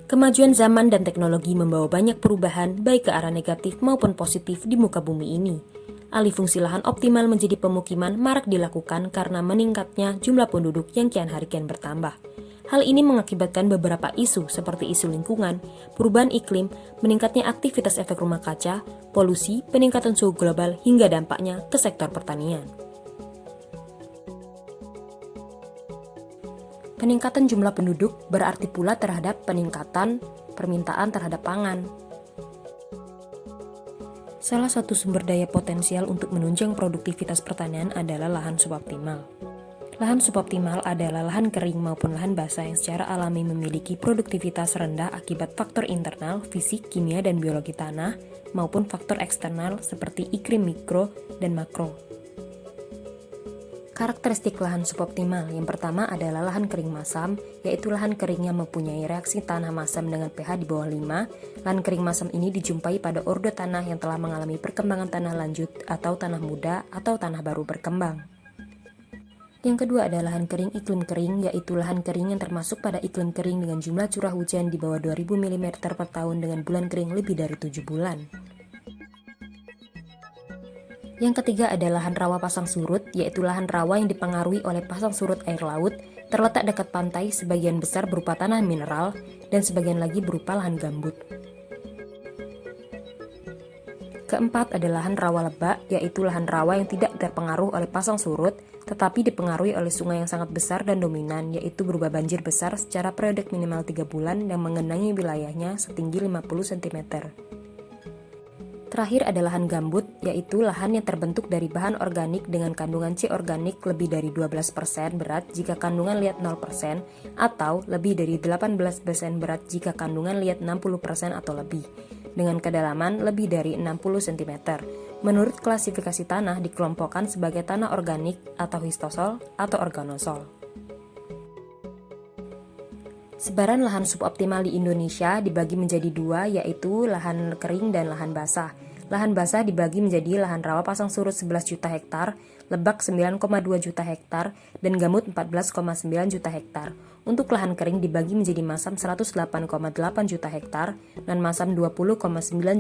Kemajuan zaman dan teknologi membawa banyak perubahan baik ke arah negatif maupun positif di muka bumi ini. Alih fungsi lahan optimal menjadi pemukiman marak dilakukan karena meningkatnya jumlah penduduk yang kian hari kian bertambah. Hal ini mengakibatkan beberapa isu seperti isu lingkungan, perubahan iklim, meningkatnya aktivitas efek rumah kaca, polusi, peningkatan suhu global hingga dampaknya ke sektor pertanian. Peningkatan jumlah penduduk berarti pula terhadap peningkatan permintaan terhadap pangan. Salah satu sumber daya potensial untuk menunjang produktivitas pertanian adalah lahan suboptimal. Lahan suboptimal adalah lahan kering maupun lahan basah yang secara alami memiliki produktivitas rendah akibat faktor internal, fisik, kimia, dan biologi tanah, maupun faktor eksternal seperti iklim mikro dan makro. Karakteristik lahan suboptimal yang pertama adalah lahan kering masam, yaitu lahan kering yang mempunyai reaksi tanah masam dengan pH di bawah 5. Lahan kering masam ini dijumpai pada ordo tanah yang telah mengalami perkembangan tanah lanjut atau tanah muda atau tanah baru berkembang. Yang kedua adalah lahan kering iklim kering, yaitu lahan kering yang termasuk pada iklim kering dengan jumlah curah hujan di bawah 2000 mm per tahun dengan bulan kering lebih dari 7 bulan. Yang ketiga adalah lahan rawa pasang surut, yaitu lahan rawa yang dipengaruhi oleh pasang surut air laut, terletak dekat pantai, sebagian besar berupa tanah mineral, dan sebagian lagi berupa lahan gambut. Keempat adalah lahan rawa lebak, yaitu lahan rawa yang tidak terpengaruh oleh pasang surut, tetapi dipengaruhi oleh sungai yang sangat besar dan dominan, yaitu berupa banjir besar secara periodik minimal 3 bulan yang mengenangi wilayahnya setinggi 50 cm. Terakhir adalah lahan gambut, yaitu lahan yang terbentuk dari bahan organik dengan kandungan C organik lebih dari 12% berat jika kandungan liat 0% atau lebih dari 18% berat jika kandungan liat 60% atau lebih, dengan kedalaman lebih dari 60 cm. Menurut klasifikasi tanah dikelompokkan sebagai tanah organik atau histosol atau organosol. Sebaran lahan suboptimal di Indonesia dibagi menjadi dua, yaitu lahan kering dan lahan basah. Lahan basah dibagi menjadi lahan rawa pasang surut 11 juta hektar, lebak 9,2 juta hektar, dan gambut 14,9 juta hektar. Untuk lahan kering dibagi menjadi masam 108,8 juta hektar, dan masam 20,9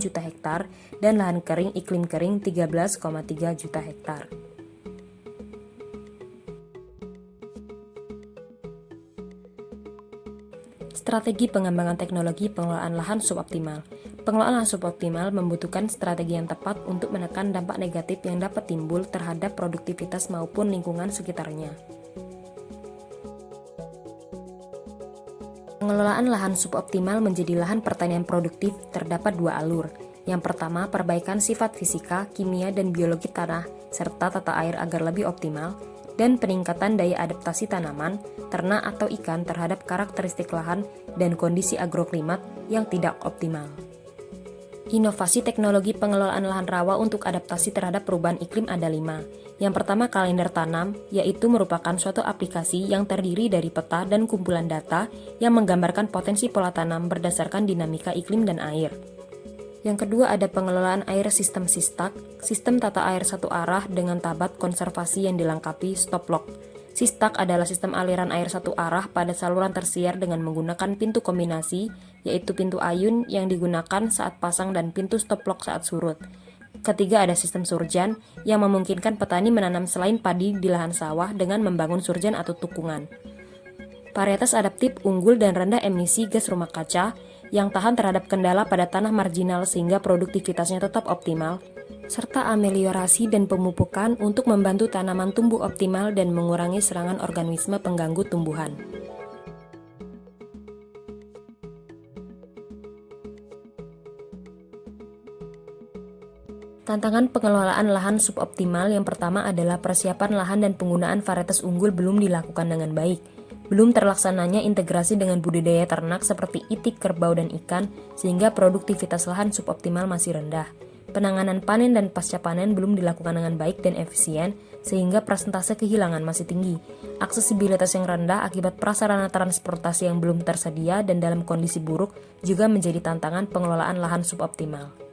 juta hektar, dan lahan kering iklim kering 13,3 juta hektar. Strategi pengembangan teknologi pengelolaan lahan suboptimal. Pengelolaan lahan suboptimal membutuhkan strategi yang tepat untuk menekan dampak negatif yang dapat timbul terhadap produktivitas maupun lingkungan sekitarnya. Pengelolaan lahan suboptimal menjadi lahan pertanian produktif terdapat dua alur. Yang pertama, perbaikan sifat fisika, kimia, dan biologi tanah, serta tata air agar lebih optimal, dan peningkatan daya adaptasi tanaman, ternak atau ikan terhadap karakteristik lahan dan kondisi agroklimat yang tidak optimal. Inovasi teknologi pengelolaan lahan rawa untuk adaptasi terhadap perubahan iklim ada 5. Yang pertama, kalender tanam, yaitu merupakan suatu aplikasi yang terdiri dari peta dan kumpulan data yang menggambarkan potensi pola tanam berdasarkan dinamika iklim dan air. Yang kedua ada pengelolaan air sistem sistak, sistem tata air satu arah dengan tabat konservasi yang dilengkapi stop lock. Sistak adalah sistem aliran air satu arah pada saluran tersier dengan menggunakan pintu kombinasi, yaitu pintu ayun yang digunakan saat pasang dan pintu stop lock saat surut. Ketiga ada sistem surjan yang memungkinkan petani menanam selain padi di lahan sawah dengan membangun surjan atau tukungan. Varietas adaptif unggul dan rendah emisi gas rumah kaca yang tahan terhadap kendala pada tanah marginal sehingga produktivitasnya tetap optimal, serta ameliorasi dan pemupukan untuk membantu tanaman tumbuh optimal dan mengurangi serangan organisme pengganggu tumbuhan. Tantangan pengelolaan lahan suboptimal yang pertama adalah persiapan lahan dan penggunaan varietas unggul belum dilakukan dengan baik. Belum terlaksananya integrasi dengan budidaya ternak seperti itik, kerbau, dan ikan, sehingga produktivitas lahan suboptimal masih rendah. Penanganan panen dan pasca panen belum dilakukan dengan baik dan efisien, sehingga persentase kehilangan masih tinggi. Aksesibilitas yang rendah akibat prasarana transportasi yang belum tersedia dan dalam kondisi buruk juga menjadi tantangan pengelolaan lahan suboptimal.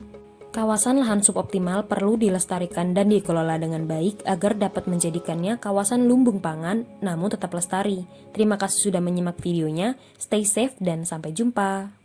Kawasan lahan suboptimal perlu dilestarikan dan dikelola dengan baik agar dapat menjadikannya kawasan lumbung pangan namun tetap lestari. Terima kasih sudah menyimak videonya, stay safe dan sampai jumpa.